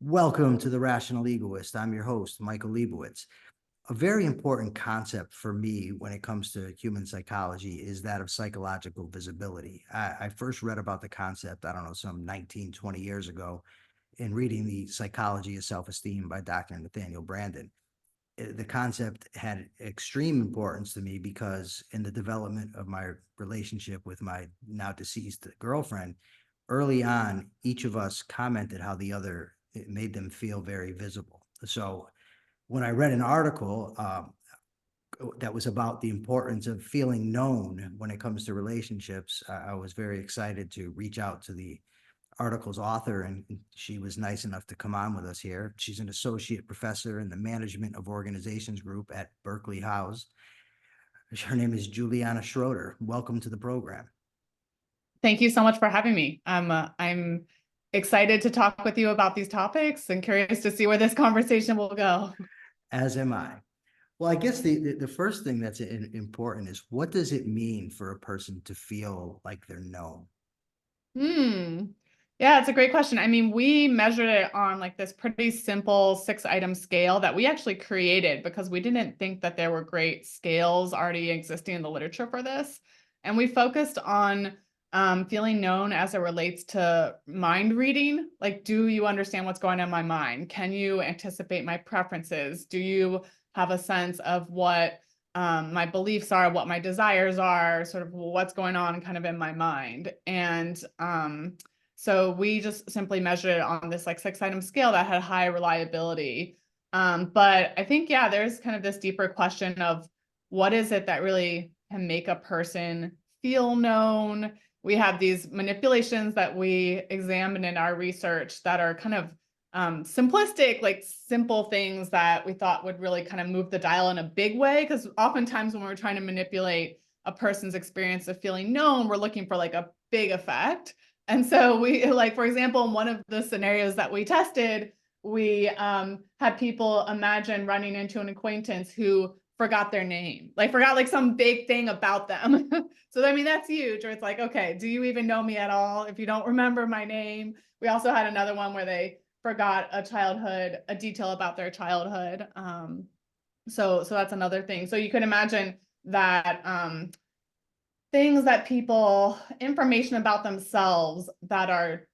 Welcome to the Rational Egoist. I'm your host, Michael Leibowitz. A very important concept for me when it comes to human psychology is that of psychological visibility. I first read about the concept, I don't know, some 19, 20 years ago in reading The Psychology of Self-Esteem by Dr. Nathaniel Branden. The concept had extreme importance to me because in the development of my relationship with my now deceased girlfriend, early on, each of us commented how the other, it made them feel very visible. So when I read an article that was about the importance of feeling known when it comes to relationships, I was very excited to reach out to the article's author, and she was nice enough to come on with us here. She's an associate professor in the Management of Organizations group at Berkeley Haas. Her name is Juliana Schroeder. Welcome to the program. Thank you so much for having me. I'm excited to talk with you about these topics and curious to see where this conversation will go. As am I. Well, I guess the first thing that's important is, what does it mean for a person to feel like they're known? Yeah, it's a great question. I mean, we measured it on like this pretty simple 6-item scale that we actually created because we didn't think that there were great scales already existing in the literature for this. And we focused on feeling known as it relates to mind reading. Like, do you understand what's going on in my mind? Can you anticipate my preferences? Do you have a sense of what my beliefs are, what my desires are, sort of what's going on kind of in my mind? And so we just simply measured it on this like 6-item scale that had high reliability. But I think, yeah, there's kind of this deeper question of what is it that really can make a person feel known? We have these manipulations that we examine in our research that are kind of simplistic, like simple things that we thought would really kind of move the dial in a big way. Because oftentimes when we're trying to manipulate a person's experience of feeling known, we're looking for like a big effect. And so we, like, for example, in one of the scenarios that we tested, we had people imagine running into an acquaintance who forgot their name, like forgot like some big thing about them. So, I mean, that's huge. Or it's like, okay, do you even know me at all if you don't remember my name? We also had another one where they forgot a detail about their childhood. So that's another thing. So you could imagine that things that people, information about themselves that are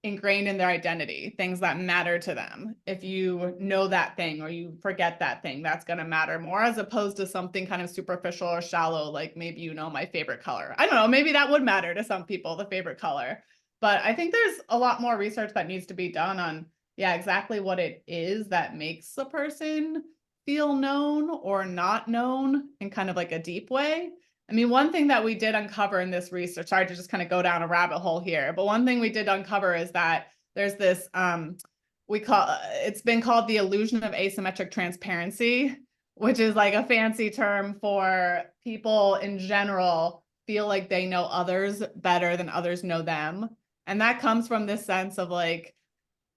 ingrained in their identity, things that matter to them. If you know that thing or you forget that thing, that's going to matter more as opposed to something kind of superficial or shallow, like maybe you know my favorite color. I don't know, maybe that would matter to some people, the favorite color. But I think there's a lot more research that needs to be done on, yeah, exactly what it is that makes a person feel known or not known in kind of like a deep way. I mean, one thing that we did uncover in this research, sorry to just kind of go down a rabbit hole here, but one thing we did uncover is that there's this, it's been called the illusion of asymmetric transparency, which is like a fancy term for people in general feel like they know others better than others know them. And that comes from this sense of like,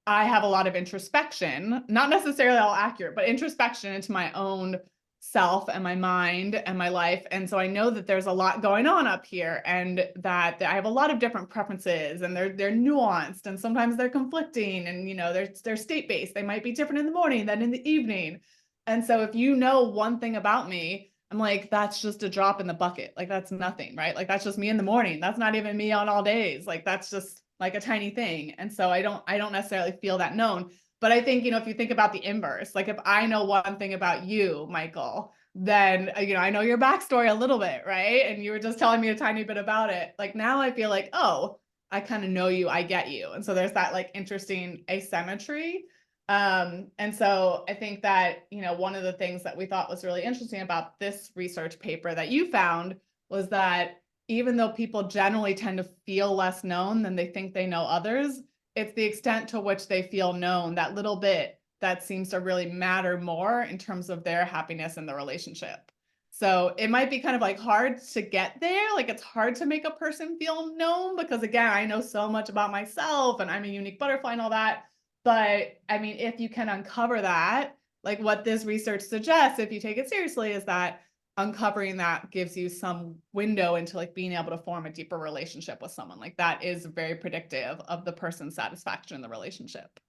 I have a lot of introspection, not necessarily all accurate, but introspection into my own self and my mind and my life. And so I know that there's a lot going on up here and that I have a lot of different preferences and they're nuanced and sometimes they're conflicting and, you know, they're state-based. They might be different in the morning than in the evening. And so if you know one thing about me, I'm like, that's just a drop in the bucket. Like that's nothing, right? Like that's just me in the morning. That's not even me on all days. Like that's just like a tiny thing. And so I don't necessarily feel that known. But I think, you know, if you think about the inverse, like if I know one thing about you, Michael, then, you know, I know your backstory a little bit, right? And you were just telling me a tiny bit about it. Like now I feel like, oh, I kind of know you, I get you. And so there's that like interesting asymmetry. And so I think that, you know, one of the things that we thought was really interesting about this research paper that you found was that even though people generally tend to feel less known than they think they know others, it's the extent to which they feel known, that little bit that seems to really matter more in terms of their happiness in the relationship. So it might be kind of like hard to get there. Like it's hard to make a person feel known because again, I know so much about myself and I'm a unique butterfly and all that. But I mean, if you can uncover that, like what this research suggests, if you take it seriously, is that uncovering that gives you some window into like being able to form a deeper relationship with someone. Like that is very predictive of the person's satisfaction in the relationship.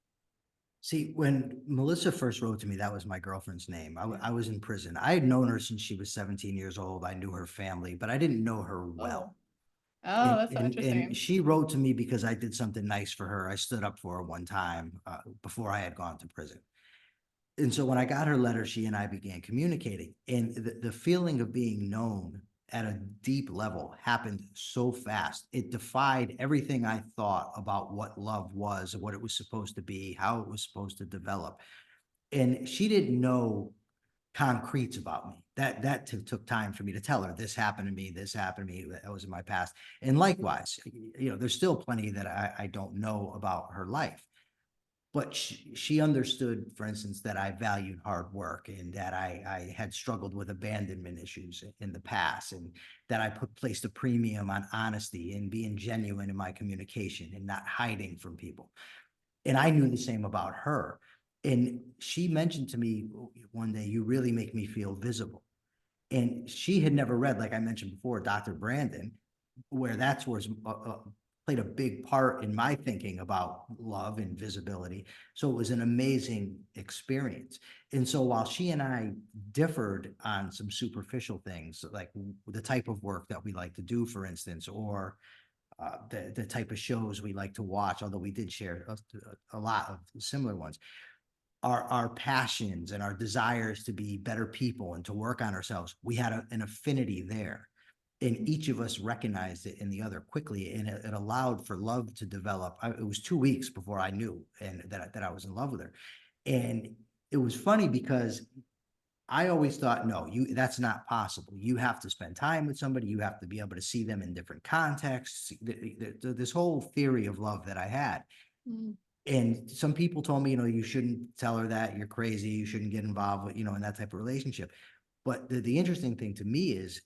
See, when Melissa first wrote to me, that was my girlfriend's name. Yeah. I was in prison. I had known her since she was 17 years old. I knew her family, but I didn't know her Oh, well. oh, that's so And interesting. she wrote to me because I did something nice for her. I stood up for her one time before I had gone to prison. And so when I got her letter, she and I began communicating. And the feeling of being known at a deep level happened so fast. It defied everything I thought about what love was, what it was supposed to be, how it was supposed to develop. And she didn't know concretes about me. That took time for me to tell her this happened to me, this happened to me, that was in my past. And likewise, there's still plenty that I don't know about her life. But she understood, for instance, that I valued hard work and that I had struggled with abandonment issues in the past, and that I placed a premium on honesty and being genuine in my communication and not hiding from people. And I knew the same about her. And she mentioned to me one day, "You really make me feel visible." And she had never read, like I mentioned before, Dr. Brandon, where that's where played a big part in my thinking about love and visibility. So it was an amazing experience. And so while she and I differed on some superficial things, like the type of work that we like to do, for instance, or the type of shows we like to watch, although we did share a lot of similar ones, our passions and our desires to be better people and to work on ourselves, we had an affinity there. And each of us recognized it in the other quickly, and it allowed for love to develop. It was 2 weeks before I knew and that I was in love with her. And it was funny because I always thought, no, that's not possible. You have to spend time with somebody, you have to be able to see them in different contexts. This whole theory of love that I had. Mm. And some people told me, you shouldn't tell her that, you're crazy, you shouldn't get involved with, in that type of relationship. But the interesting thing to me is,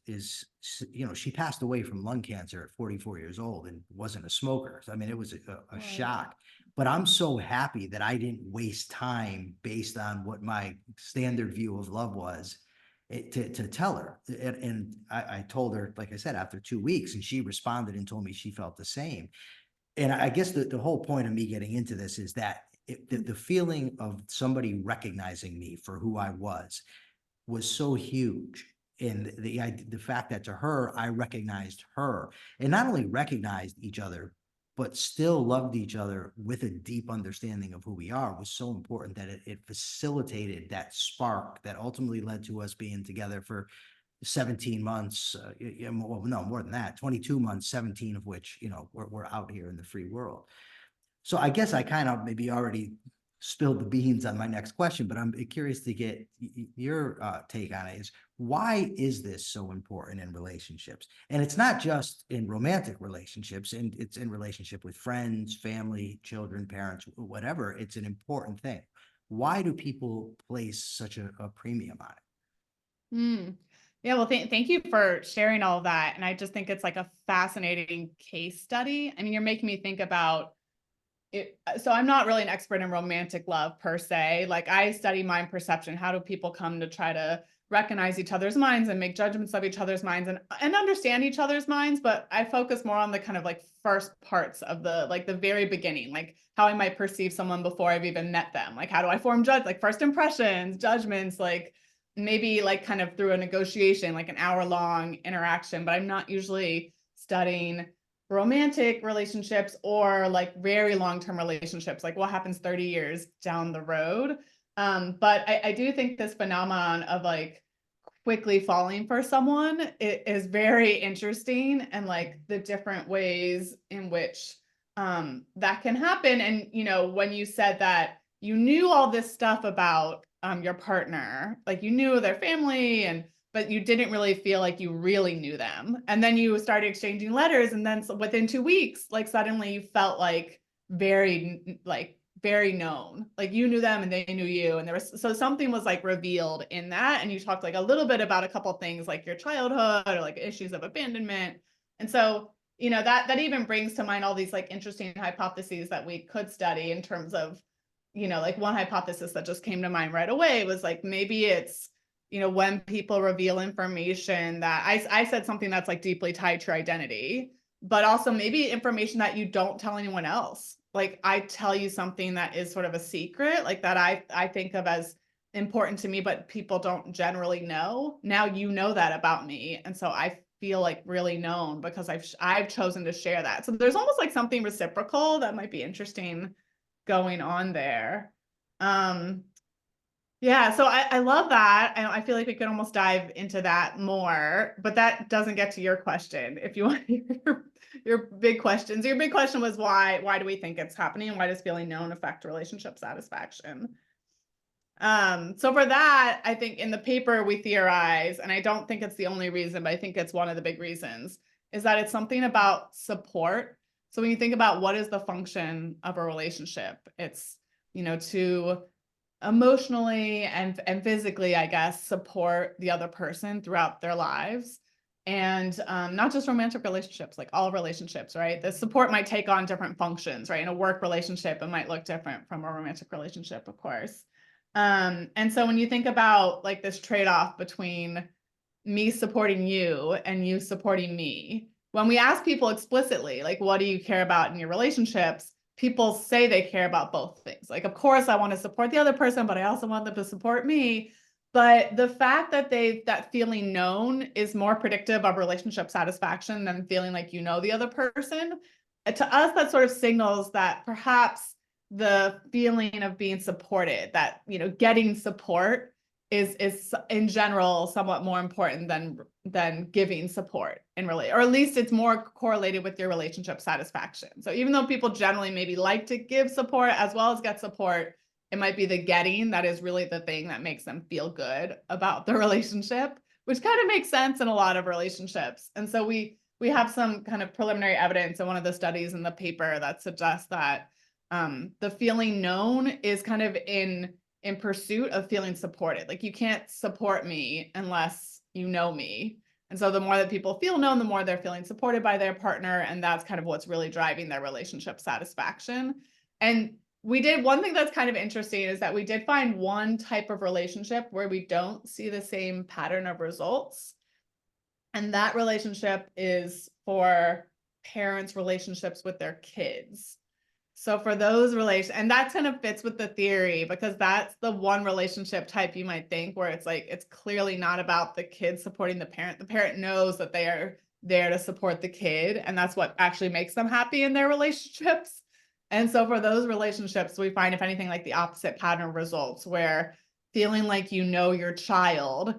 she passed away from lung cancer at 44 years old and wasn't a smoker. So, I mean, it was a Right. shock. But I'm so happy that I didn't waste time based on what my standard view of love was to tell her. And I told her, like I said, after 2 weeks, and she responded and told me she felt the same. And I guess the whole point of me getting into this is that the feeling of somebody recognizing me for who I was so huge. And the fact that to her, I recognized her, and not only recognized each other, but still loved each other with a deep understanding of who we are, was so important that it facilitated that spark that ultimately led to us being together for 17 months, well, no, more than that, 22 months, 17 of which, we're out here in the free world. So I guess I kind of maybe already spilled the beans on my next question, but I'm curious to get your take on it. Is why is this so important in relationships? And it's not just in romantic relationships, and it's in relationship with friends, family, children, parents, whatever. It's an important thing. Why do people place such a premium on it? Mm. Yeah, well, thank you for sharing all of that. And I just think it's like a fascinating case study. I mean, you're making me think about it. So I'm not really an expert in romantic love per se. Like I study mind perception. How do people come to try to recognize each other's minds and make judgments of each other's minds and understand each other's minds? But I focus more on the kind of like first parts of the very beginning, like how I might perceive someone before I've even met them. Like how do I form like first impressions, judgments, like maybe like kind of through a negotiation, like an hour-long interaction. But I'm not usually studying romantic relationships or like very long-term relationships, like what happens 30 years down the road. But I do think this phenomenon of like quickly falling for someone is very interesting, and like the different ways in which that can happen. And when you said that you knew all this stuff about your partner, like you knew their family, and but you didn't really feel like you really knew them. And then you started exchanging letters, and then within 2 weeks, like suddenly you felt like very known. Like you knew them and they knew you. And there was so something was like revealed in that. And you talked like a little bit about a couple of things like your childhood or like issues of abandonment. And so, that even brings to mind all these like interesting hypotheses that we could study in terms of, like one hypothesis that just came to mind right away was like maybe it's when people reveal information that I said something that's like deeply tied to identity. but also maybe information that you don't tell anyone else. Like I tell you something that is sort of a secret, like that I think of as important to me, but people don't generally know. Now you know that about me, and so I feel like really known because I've chosen to share that. So there's almost like something reciprocal that might be interesting going on there. Um, yeah, so I love that. And I feel like we could almost dive into that more, but that doesn't get to your question. If you want your big questions. Your big question was why do we think it's happening? Why does feeling known affect relationship satisfaction? So for that, I think in the paper we theorize, and I don't think it's the only reason, but I think it's one of the big reasons, is that it's something about support. So when you think about what is the function of a relationship, it's, to emotionally and physically, I guess, support the other person throughout their lives. And not just romantic relationships, like all relationships, right? The support might take on different functions, right? In a work relationship, it might look different from a romantic relationship, of course. And so when you think about like this trade-off between me supporting you and you supporting me, when we ask people explicitly, like, what do you care about in your relationships? People say they care about both things. Like, of course, I want to support the other person, but I also want them to support me. But the fact that that feeling known is more predictive of relationship satisfaction than feeling like you know the other person. To us, that sort of signals that perhaps the feeling of being supported, that getting support is in general somewhat more important than giving support in relate, or at least it's more correlated with your relationship satisfaction. So even though people generally maybe like to give support as well as get support, it might be the getting that is really the thing that makes them feel good about the relationship, which kind of makes sense in a lot of relationships. And so we have some kind of preliminary evidence in one of the studies in the paper that suggests that the feeling known is kind of in pursuit of feeling supported. Like you can't support me unless you know me. And so the more that people feel known, the more they're feeling supported by their partner. And that's kind of what's really driving their relationship satisfaction. And we did one thing that's kind of interesting is that we did find one type of relationship where we don't see the same pattern of results. And that relationship is for parents' relationships with their kids. So for those relations, and that kind of fits with the theory because that's the one relationship type you might think where it's like, it's clearly not about the kid supporting the parent. The parent knows that they are there to support the kid, and that's what actually makes them happy in their relationships. And so for those relationships, we find, if anything, like the opposite pattern of results where feeling like you know your child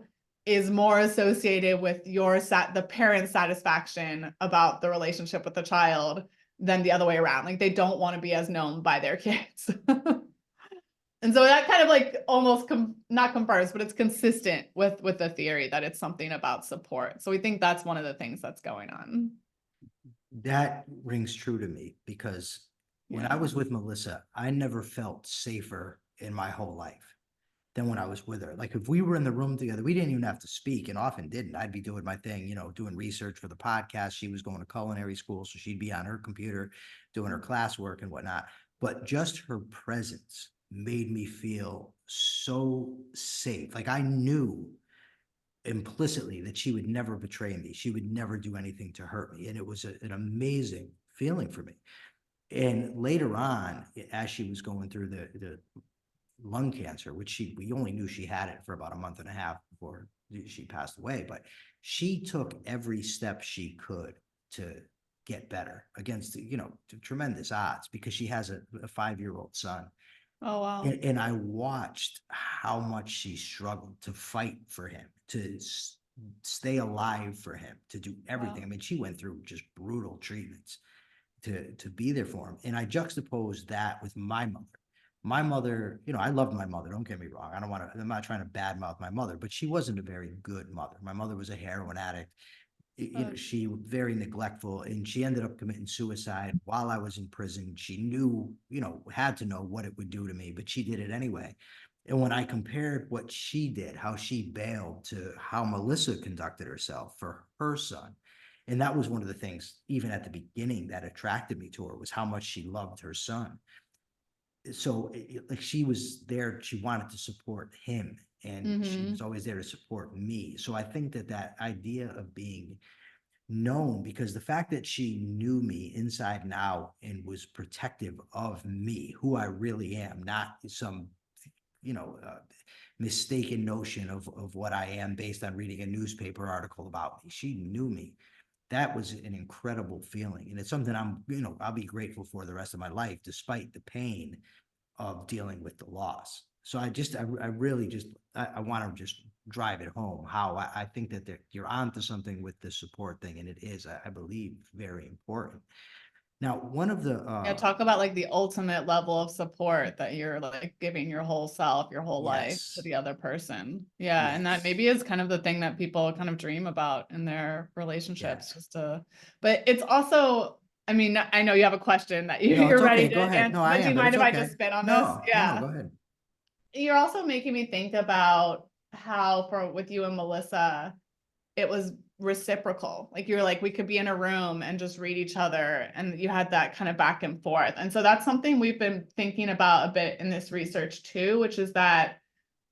is more associated with the parent's satisfaction about the relationship with the child than the other way around. Like they don't want to be as known by their kids. And so that kind of like almost not confirms, but it's consistent with the theory that it's something about support. So we think that's one of the things that's going on. That rings true to me because when I was with Melissa, I never felt safer in my whole life than when I was with her. Like if we were in the room together, we didn't even have to speak and often didn't. I'd be doing my thing, doing research for the podcast. She was going to culinary school, so she'd be on her computer doing her classwork and whatnot. But just her presence made me feel so safe. Like I knew implicitly that she would never betray me. She would never do anything to hurt me. And it was an amazing feeling for me. And later on, as she was going through the lung cancer, which we only knew she had it for about a month and a half before she passed away, but she took every step she could to get better against, tremendous odds because she has a 5-year-old son. Oh, wow. And I watched how much she struggled to fight for him, to stay alive for him, to do everything. Wow. I mean, she went through just brutal treatments to be there for him. And I juxtaposed that with my mother. My mother, I loved my mother. Don't get me wrong. I'm not trying to badmouth my mother, but she wasn't a very good mother. My mother was a heroin addict. She was very neglectful, and she ended up committing suicide while I was in prison. She knew, had to know what it would do to me, but she did it anyway. And when I compared what she did, how she bailed, to how Melissa conducted herself for her son, and that was one of the things, even at the beginning, that attracted me to her, was how much she loved her son. So like she was there, she wanted to support him, and she was always there to support me. So I think that idea of being known, because the fact that she knew me inside and out and was protective of me, who I really am, not some, you know, mistaken notion of what I am based on reading a newspaper article about me. She knew me. That was an incredible feeling. And it's something I'll be grateful for the rest of my life, despite the pain of dealing with the loss. So I really just, I want to just drive it home how I think that you're onto something with the support thing. And it is, I believe, very important. Now, one of the, Yeah, talk about like the ultimate level of support that you're like giving your whole self, your whole life to yes, the other person. Yeah. And that yes, maybe is kind of the thing that people kind of dream about in their yeah. relationships, just to, but it's also, I mean, I know you have a question that No, you're it's ready okay. Go to ahead. answer, No, I but do am, you but mind it's if I just okay. spit on this? No, Yeah. go ahead. You're also making me think about how with you and Melissa, it was reciprocal. Like you're like, we could be in a room and just read each other. And you had that kind of back and forth. And so that's something we've been thinking about a bit in this research too, which is that,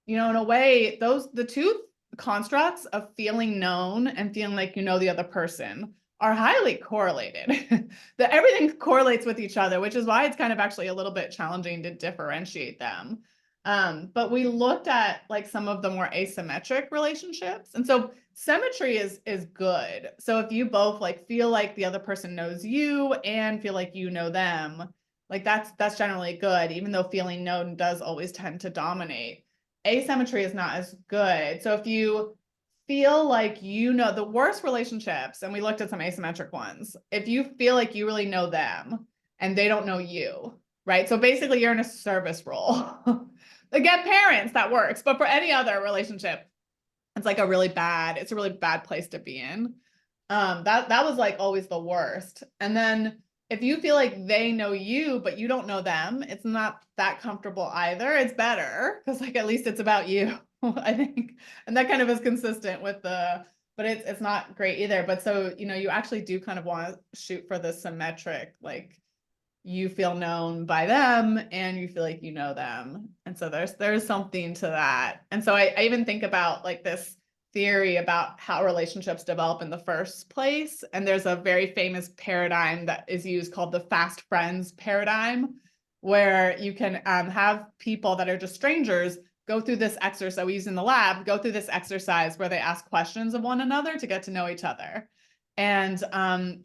in a way, the two constructs of feeling known and feeling like you know the other person are highly correlated. That everything correlates with each other, which is why it's kind of actually a little bit challenging to differentiate them. But we looked at like some of the more asymmetric relationships. And so symmetry is good. So if you both like feel like the other person knows you and feel like you know them, like that's generally good, even though feeling known does always tend to dominate. Asymmetry is not as good. So if you feel like the worst relationships, and we looked at some asymmetric ones, if you feel like you really know them and they don't know you, right? So basically you're in a service role. Again, parents, that works. But for any other relationship, it's a really bad place to be in. That was like always the worst. And then if you feel like they know you, but you don't know them, it's not that comfortable either. It's better because like at least it's about you, I think. And that kind of is consistent with but it's not great either. But so, you actually do kind of want to shoot for the symmetric, like you feel known by them and you feel like you know them. And so there's something to that. And so I even think about like this theory about how relationships develop in the first place. And there's a very famous paradigm that is used called the fast friends paradigm, where you can have people that are just strangers go through this exercise that we use in the lab, go through this exercise where they ask questions of one another to get to know each other. And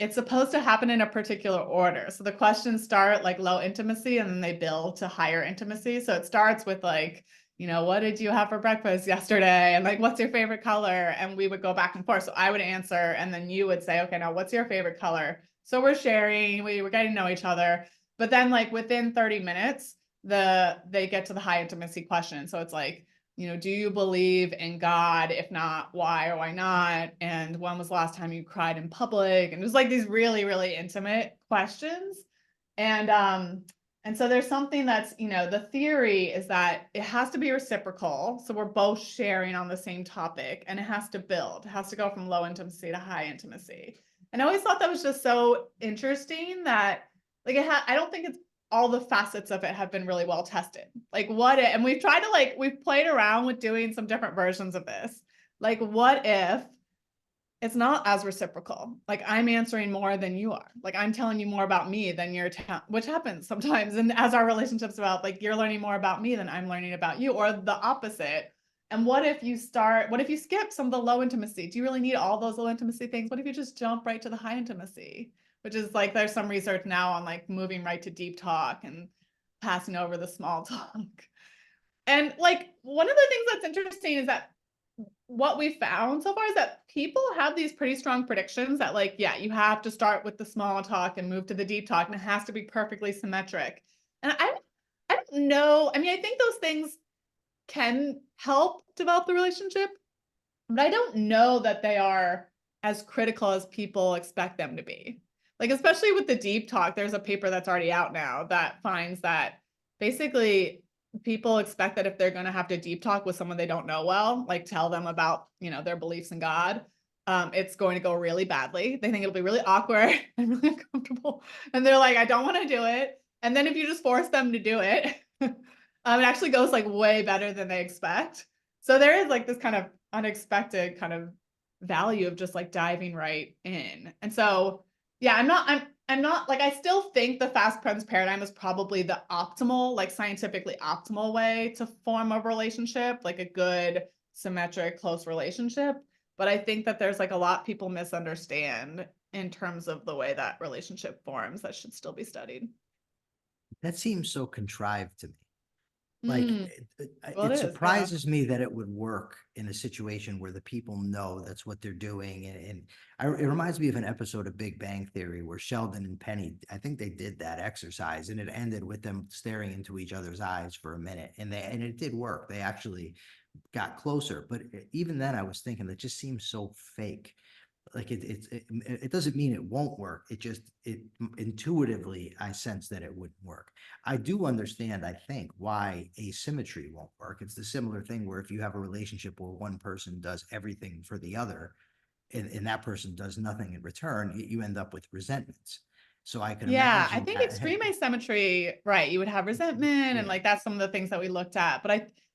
it's supposed to happen in a particular order. So the questions start like low intimacy and then they build to higher intimacy. So it starts with like, what did you have for breakfast yesterday? And like, what's your favorite color? And we would go back and forth. So I would answer and then you would say, okay, now what's your favorite color? So we're sharing, we were getting to know each other. But then like within 30 minutes, they get to the high intimacy question. So it's like, do you believe in God? If not, why or why not? And when was the last time you cried in public? And it was like these really, really intimate questions. And so there's something that's, the theory is that it has to be reciprocal. So we're both sharing on the same topic and it has to build. It has to go from low intimacy to high intimacy. And I always thought that was just so interesting that like I don't think it's all the facets of it have been really well tested. Like and we've tried to we've played around with doing some different versions of this. Like what if it's not as reciprocal? Like I'm answering more than you are. Like I'm telling you more about me than which happens sometimes. And as our relationships develop, like you're learning more about me than I'm learning about you, or the opposite. And what if you skip some of the low intimacy? Do you really need all those low intimacy things? What if you just jump right to the high intimacy? Which is like, there's some research now on like moving right to deep talk and passing over the small talk. And like, one of the things that's interesting is that what we found so far is that people have these pretty strong predictions that like, yeah, you have to start with the small talk and move to the deep talk and it has to be perfectly symmetric. And I don't know. I mean, I think those things can help develop the relationship, but I don't know that they are as critical as people expect them to be. Like, especially with the deep talk, there's a paper that's already out now that finds that basically people expect that if they're going to have to deep talk with someone they don't know well, like tell them about, their beliefs in God, it's going to go really badly. They think it'll be really awkward and really uncomfortable. And they're like, I don't want to do it. And then if you just force them to do it, it actually goes like way better than they expect. So there is like this kind of unexpected kind of value of just like diving right in. And so, yeah, I'm not like, I still think the fast friends paradigm is probably the optimal, like scientifically optimal way to form a relationship, like a good, symmetric, close relationship. But I think that there's like a lot people misunderstand in terms of the way that relationship forms that should still be studied. That seems so contrived to me. Like Mm, well, it it is, yeah. surprises me that it would work in a situation where the people know that's what they're doing. It reminds me of an episode of Big Bang Theory where Sheldon and Penny, I think they did that exercise, and it ended with them staring into each other's eyes for a minute, and it did work. They actually got closer, but even then, I was thinking that just seems so fake. Like it doesn't mean it won't work. It intuitively, I sense that it wouldn't work. I do understand, I think, why asymmetry won't work. It's the similar thing where if you have a relationship where one person does everything for the other, and that person does nothing in return, you end up with resentments. So I can Yeah, I imagine think that. extreme asymmetry, right? You would have resentment, and Yeah. like that's some of the things that we looked at. But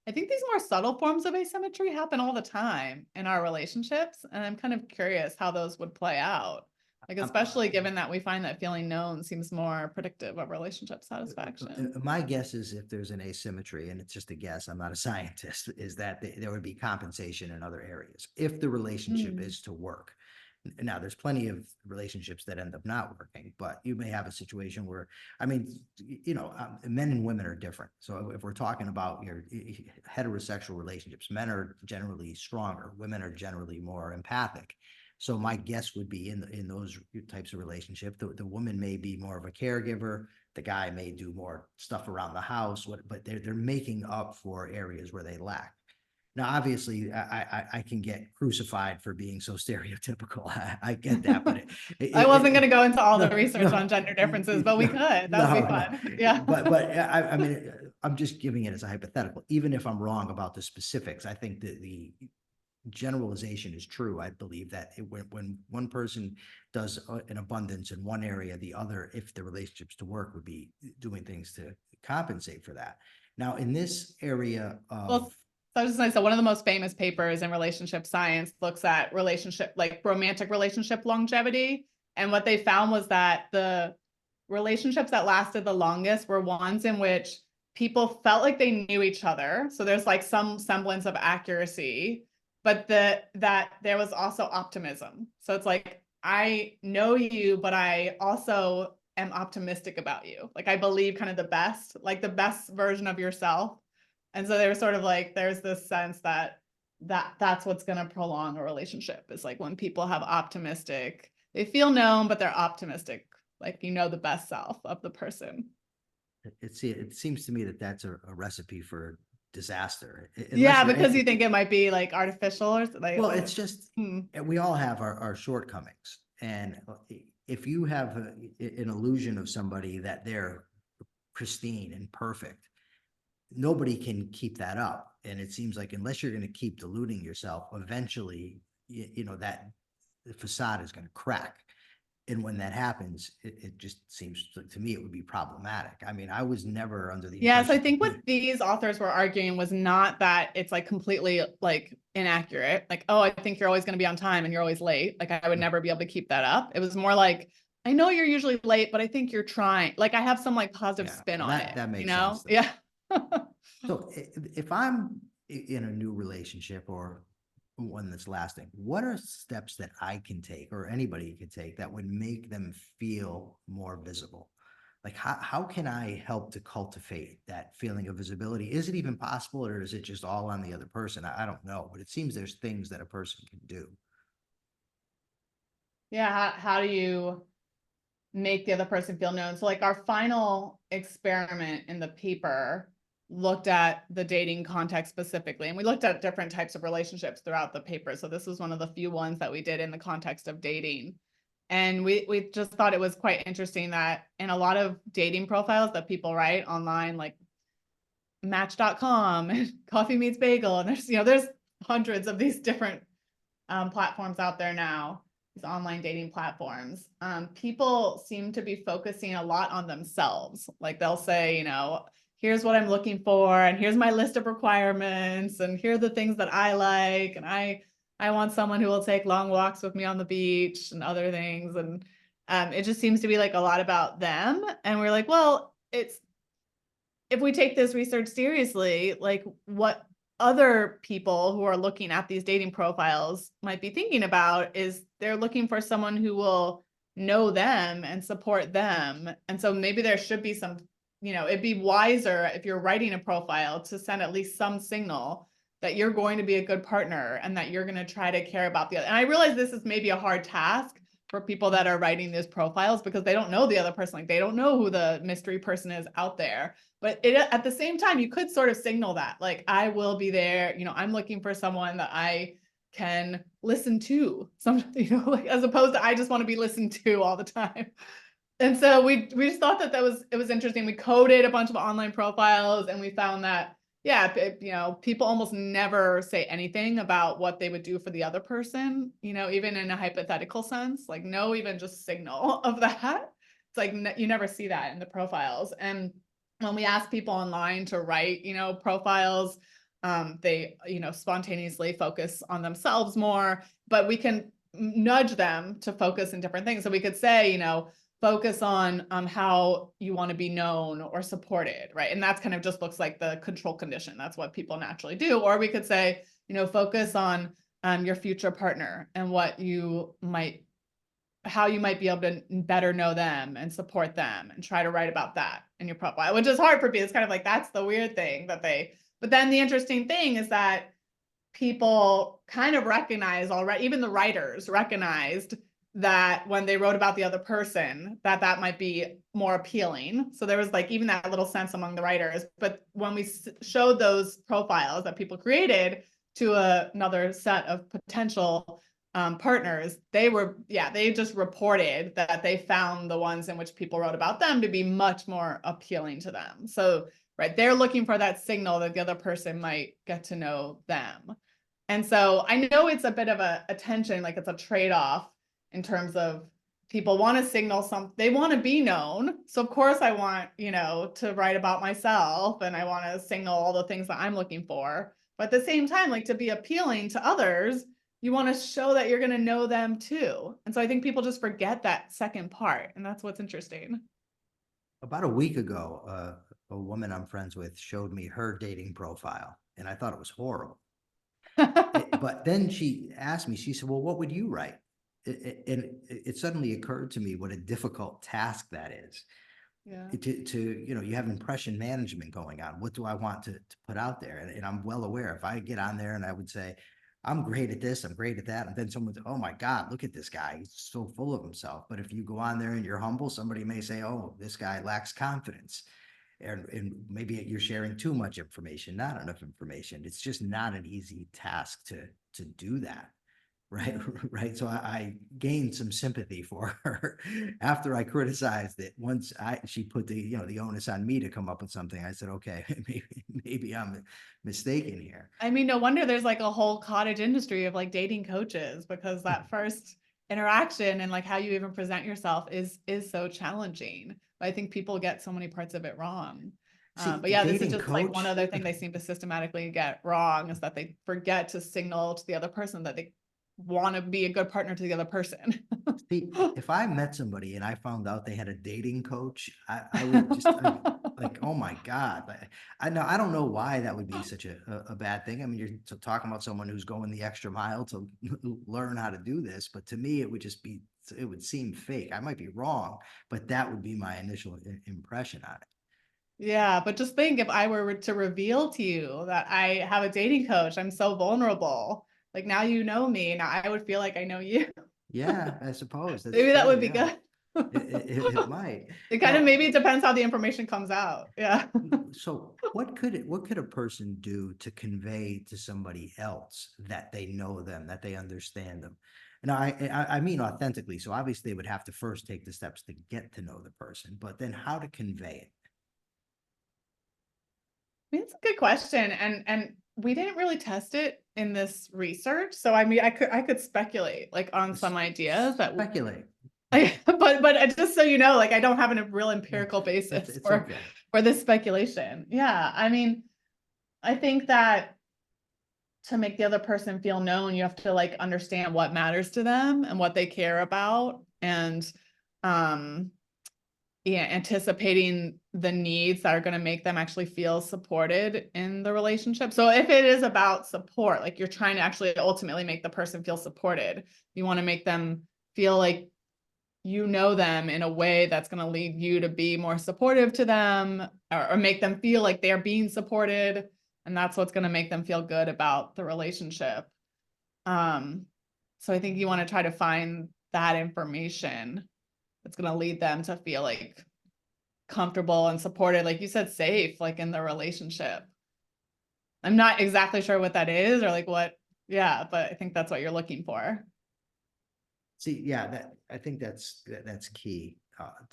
I think these more subtle forms of asymmetry happen all the time in our relationships, and I'm kind of curious how those would play out. Like I'm, especially given that we find that feeling known seems more predictive of relationship satisfaction. my guess is if there's an asymmetry, and it's just a guess, I'm not a scientist, is that there would be compensation in other areas if the relationship Mm. is to work. Now, there's plenty of relationships that end up not working, but you may have a situation where, I mean, men and women are different. So if we're talking about your heterosexual relationships, men are generally stronger, women are generally more empathic. So my guess would be in those types of relationship, the woman may be more of a caregiver, the guy may do more stuff around the house, but they're making up for areas where they lack. Now, obviously, I can get crucified for being so stereotypical. I get that, but I wasn't going to go into all the no, research on gender differences, but we no, could. That would be no, no. fun. Yeah. But I mean, I'm just giving it as a hypothetical. Even if I'm wrong about the specifics, I think that the generalization is true. I believe that when one person does an abundance in one area, the other, if the relationship's to work, would be doing things to compensate for that. Now, in this area Well, of so I was just saying, so one of the most famous papers in relationship science looks at relationship, like romantic relationship longevity. And what they found was that the relationships that lasted the longest were ones in which people felt like they knew each other. So there's like some semblance of accuracy, but that there was also optimism. So it's like, I know you, but I also am optimistic about you. Like I believe kind of the best version of yourself. And so they were sort of like, there's this sense that that's what's going to prolong a relationship is like when people have optimistic, they feel known, but they're optimistic, like the best self of the person. it seems to me that that's a recipe for disaster, unless Yeah, you're because you think it might be like artificial or like, well, it's just hmm. we all have our shortcomings, and if you have an illusion of somebody that they're pristine and perfect, nobody can keep that up. And it seems like unless you're going to keep deluding yourself, eventually, that the facade is going to crack. And when that happens, it just seems to me it would be problematic. I mean, I was never under the Yeah, so I impression. think what these authors were arguing was not that it's like completely like inaccurate. Like, oh, I think you're always going to be on time and you're always late. Like I would never be able to keep that up. It was more like, I know you're usually late, but I think you're trying. Like I have some like positive Yeah, spin well, on it, that you makes sense know? to me. Yeah. So if I'm in a new relationship or one that's lasting, what are steps that I can take or anybody can take that would make them feel more visible? Like how can I help to cultivate that feeling of visibility? Is it even possible or is it just all on the other person? I don't know, but it seems there's things that a person can do. Yeah. How do you make the other person feel known? So like our final experiment in the paper looked at the dating context specifically, and we looked at different types of relationships throughout the paper. So this was one of the few ones that we did in the context of dating. And we just thought it was quite interesting that in a lot of dating profiles that people write online, like Match.com and Coffee Meets Bagel, and there's hundreds of these different platforms out there now, these online dating platforms. People seem to be focusing a lot on themselves. Like they'll say, here's what I'm looking for, and here's my list of requirements, and here are the things that I like, and I want someone who will take long walks with me on the beach and other things. And it just seems to be like a lot about them. And we're like, well, it's, if we take this research seriously, like what other people who are looking at these dating profiles might be thinking about is they're looking for someone who will know them and support them. And so maybe there should be some, it'd be wiser if you're writing a profile to send at least some signal that you're going to be a good partner and that you're going to try to care about the other. And I realize this is maybe a hard task for people that are writing these profiles because they don't know the other person. Like they don't know who the mystery person is out there. But at the same time, you could sort of signal that, like, I will be there. I'm looking for someone that I can listen to. Like as opposed to I just want to be listened to all the time. And so we just thought that it was interesting. We coded a bunch of online profiles, and we found that people almost never say anything about what they would do for the other person. Even in a hypothetical sense, like no, even just signal of that. It's like you never see that in the profiles. And when we ask people online to write, profiles, they, spontaneously focus on themselves more, but we can nudge them to focus in different things. So we could say, focus on how you want to be known or supported, right? And that's kind of just looks like the control condition. That's what people naturally do. Or we could say, focus on your future partner and how you might be able to better know them and support them, and try to write about that in your profile, which is hard for people. It's kind of like, that's the weird thing but then the interesting thing is that people kind of recognize already, even the writers recognized that when they wrote about the other person, that might be more appealing. So there was like even that little sense among the writers. But when we showed those profiles that people created to another set of potential partners, they just reported that they found the ones in which people wrote about them to be much more appealing to them. So, right, they're looking for that signal that the other person might get to know them. And so I know it's a bit of a tension, like it's a trade-off in terms of people want to signal they want to be known. So of course I want, to write about myself, and I want to signal all the things that I'm looking for. But at the same time, like to be appealing to others, you want to show that you're going to know them too. And so I think people just forget that second part. And that's what's interesting. About a week ago, a woman I'm friends with showed me her dating profile, and I thought it was horrible. But then she asked me, she said, well, what would you write? And it suddenly occurred to me what a difficult task that is. Yeah. You have impression management going on. What do I want to put out there? And I'm well aware if I get on there and I would say, I'm great at this, I'm great at that. And then someone, oh my God, look at this guy. He's so full of himself. But if you go on there and you're humble, somebody may say, oh, this guy lacks confidence. And maybe you're sharing too much information, not enough information. It's just not an easy task to do that. Right. Right. So I gained some sympathy for her after I criticized it. Once she put the onus on me to come up with something, I said, okay, maybe I'm mistaken here. I mean, no wonder there's like a whole cottage industry of like dating coaches, because that first interaction and like how you even present yourself is so challenging. But I think people get so many parts of it wrong. See, But the yeah, this is dating just like one coach, other thing they seem to systematically get wrong, is that they forget to signal to the other person that they want to be a good partner to the other person. see, if I met somebody and I found out they had a dating coach, I would just like, oh my God. I don't know why that would be such a bad thing. I mean, you're talking about someone who's going the extra mile to learn how to do this, but to me, it would seem fake. I might be wrong, but that would be my initial impression on it. Yeah, but just think, if I were to reveal to you that I have a dating coach, I'm so vulnerable. Like now you know me, now I would feel like I know you. Yeah, I suppose that's Maybe that true. would be Yeah, good. it might. It kind of, Now, maybe it depends how the information comes out. Yeah. so what could a person do to convey to somebody else that they know them, that they understand them? And I mean authentically. So obviously they would have to first take the steps to get to know the person, but then how to convey it. I mean, it's a good question. And we didn't really test it in this research. So I mean, I could speculate like on some ideas that Speculate. but just so you know, like I don't have a real empirical basis It's okay. for this speculation. Yeah. I mean, I think that to make the other person feel known, you have to like understand what matters to them and what they care about. And yeah, anticipating the needs that are going to make them actually feel supported in the relationship. So if it is about support, like you're trying to actually ultimately make the person feel supported, you want to make them feel like you know them in a way that's going to lead you to be more supportive to them, or make them feel like they're being supported. And that's what's going to make them feel good about the relationship. So I think you want to try to find that information that's going to lead them to feel like comfortable and supported, like you said, safe, like in the relationship. I'm not exactly sure what that is or like what, yeah, but I think that's what you're looking for. See, yeah, I think that's key,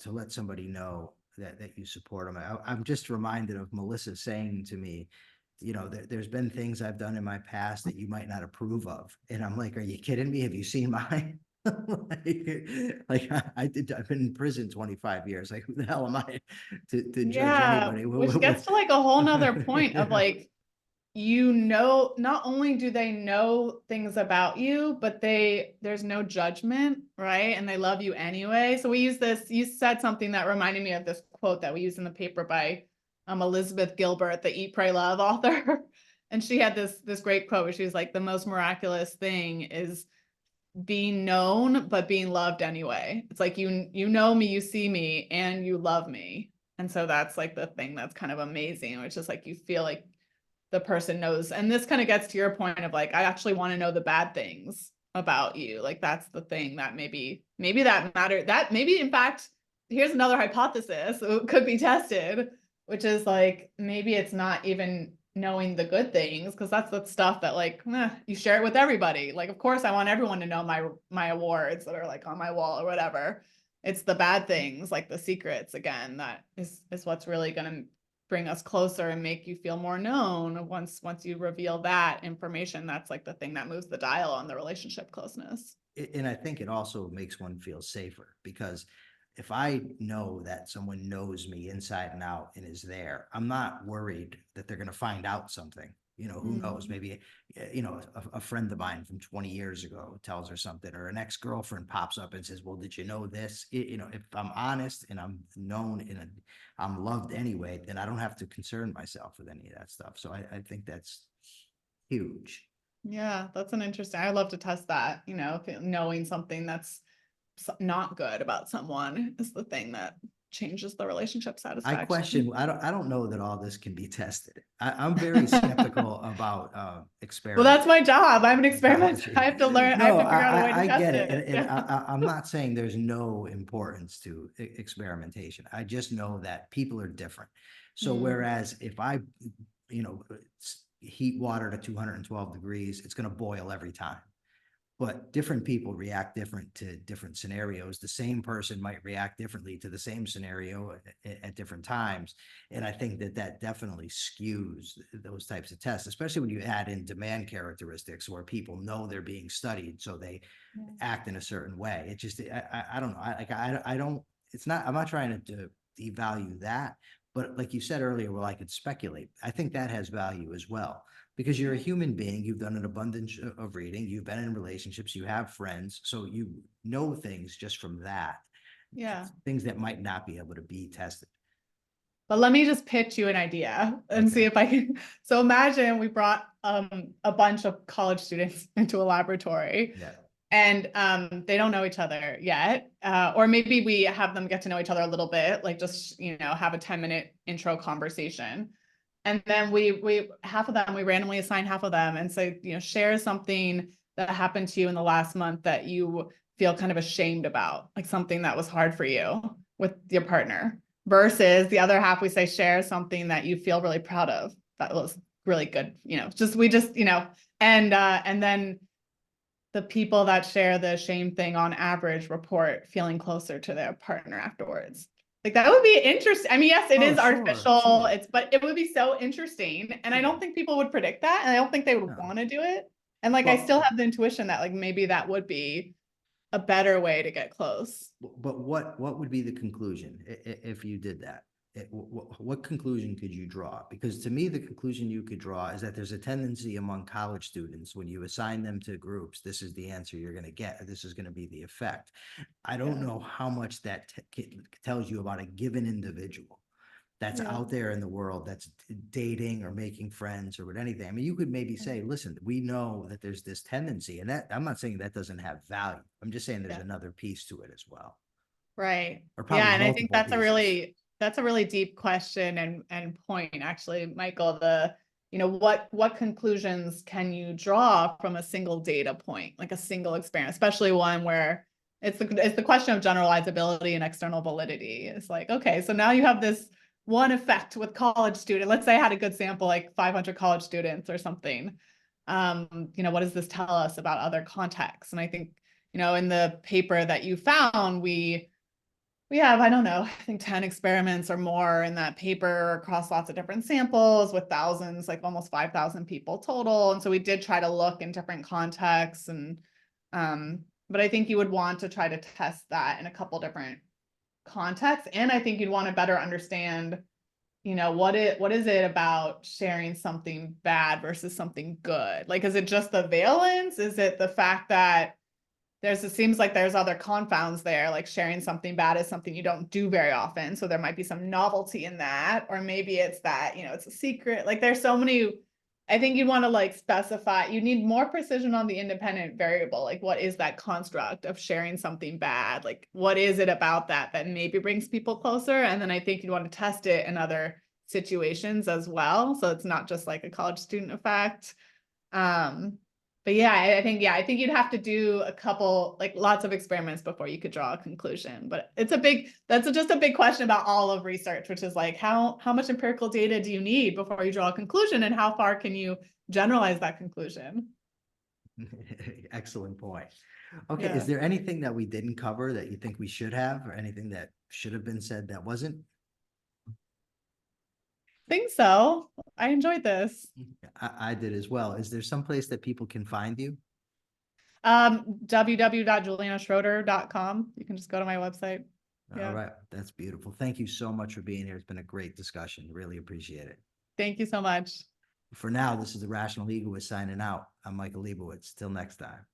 to let somebody know that you support them. I'm just reminded of Melissa saying to me, there's been things I've done in my past that you might not approve of. And I'm like, are you kidding me? Have you seen mine? I've been in prison 25 years. Like, who the hell am I to judge Yeah, anybody? which gets to like a whole nother point of like, not only do they know things about you, but there's no judgment, right? And they love you anyway. So we use this, you said something that reminded me of this quote that we use in the paper by Elizabeth Gilbert, the Eat, Pray, Love author. And she had this great quote where she was like, the most miraculous thing is being known, but being loved anyway. It's like, you know me, you see me, and you love me. And so that's like the thing that's kind of amazing, which is like, you feel like the person knows. And this kind of gets to your point of like, I actually want to know the bad things about you. Like that's the thing that maybe that matter, that maybe in fact, here's another hypothesis, it could be tested, which is like, maybe it's not even knowing the good things, because that's the stuff that like, you share it with everybody. Like, of course I want everyone to know my awards that are like on my wall or whatever. It's the bad things, like the secrets, again, that is what's really going to bring us closer and make you feel more known. Once you reveal that information, that's like the thing that moves the dial on the relationship closeness. And I think it also makes one feel safer, because if I know that someone knows me inside and out and is there, I'm not worried that they're going to find out something. Who knows? Maybe, a friend of mine from 20 years ago tells her something, or an ex-girlfriend pops up and says, well, did you know this? If I'm honest and I'm known and I'm loved anyway, then I don't have to concern myself with any of that stuff. So I think that's huge. Yeah, that's an interesting, I love to test that, knowing something that's not good about someone is the thing that changes the relationship satisfaction. I don't know that all this can be tested. I'm very skeptical about Well, experiments that's my job. I'm an in experimenter. psychology. I have to learn, I have No, to figure out a way to I test get it. it. And I'm not saying there's no importance to experimentation. I just know that people are different. So whereas if I, heat water to 212 degrees, it's going to boil every time. But different people react different to different scenarios. The same person might react differently to the same scenario at different times. And I think that definitely skews those types of tests, especially when you add in demand characteristics where people know they're being studied, so they act in a certain way. It just, I don't know. I don't, it's not, I'm not trying to devalue that, but like you said earlier, well, I could speculate. I think that has value as well, because you're a human being. You've done an abundance of reading. You've been in relationships. You have friends. So you know things just from that. Yeah. Things that might not be able to be tested. But let me just pitch you an idea and see if I can. So imagine we brought a bunch of college students into a laboratory. Yeah. And they don't know each other yet. Or maybe we have them get to know each other a little bit, like just, have a 10-minute intro conversation. And then we half of them, we randomly assign half of them and say, share something that happened to you in the last month that you feel kind of ashamed about, like something that was hard for you with your partner. Versus the other half, we say, share something that you feel really proud of. That was really good, and then the people that share the shame thing on average report feeling closer to their partner afterwards. Like that would be interesting. I mean, yes, it is artificial. Sure. But it would be so interesting. And I don't think people would predict that. And I don't think they would want to do it. And like, I still have the intuition that like, maybe that would be a better way to get close. But what would be the conclusion if you did that? what conclusion could you draw? Because to me, the conclusion you could draw is that there's a tendency among college students, when you assign them to groups, this is the answer you're going to get. This is going to be the effect. I don't Yeah. know how much that tells you about a given individual that's Yeah. out there in the world, that's dating or making friends or with anything. I mean, you could maybe say, listen, we know that there's this tendency, and that I'm not saying that doesn't have value. I'm just saying there's Yeah. another piece to it as well, Right. or Yeah. probably And I think multiple pieces. that's a really deep question and point, actually, Michael. What conclusions can you draw from a single data point, like a single experiment, especially one where it's the question of generalizability and external validity. It's like, okay, so now you have this one effect with college student. Let's say I had a good sample, like 500 college students or something. What does this tell us about other contexts? And I think, in the paper that you found, we have, I don't know, I think 10 experiments or more in that paper across lots of different samples with thousands, like almost 5,000 people total. And so we did try to look in different contexts, but I think you would want to try to test that in a couple different contexts. And I think you'd want to better understand, what is it about sharing something bad versus something good? Like, is it just the valence? Is it the fact that it seems like there's other confounds there, like sharing something bad is something you don't do very often. So there might be some novelty in that. Or maybe it's that, it's a secret. Like, there's so many, I think you want to like specify, you need more precision on the independent variable. Like, what is that construct of sharing something bad? Like, what is it about that maybe brings people closer? And then I think you'd want to test it in other situations as well. So it's not just like a college student effect. But yeah, I think you'd have to do a couple, like lots of experiments before you could draw a conclusion. But that's just a big question about all of research, which is like, how much empirical data do you need before you draw a conclusion, and how far can you generalize that conclusion? Excellent point. Okay, is Yeah, there anything that we didn't cover that you think we should have, or anything that should have been said that wasn't? I think so. I enjoyed this. I did as well. Is there some place that people can find you? www.julianaschroeder.com. You can just go to my website. All Yeah. right, that's beautiful. Thank you so much for being here. It's been a great discussion. Really appreciate it. Thank you so much. For now, this is the Rational Egoist signing out. I'm Michael Leibowitz. Till next time.